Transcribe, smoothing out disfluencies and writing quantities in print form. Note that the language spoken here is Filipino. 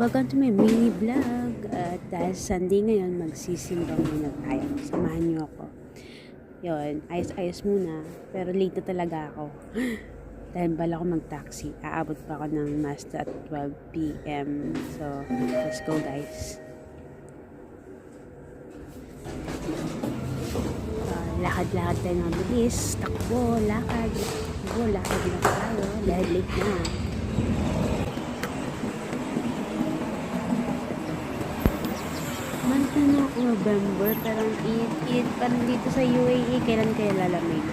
Welcome to my mini vlog. At dahil Sunday ngayon, magsisimbang muna tayo. Samahan niyo ako. Yun, ayos-ayos muna. Pero late na talaga ako. Dahil bala ko mag-taxi. Aabot pa ako ng Mazda at 12 p.m. So, let's go guys. Lakad-lakad tayo ng bilis. Takbo, lakad. Takbo, lakad lang tayo. Dahil late na. Month na ako November, pero ang init-init pa rin dito sa UAE. Kailan kaya lalamig?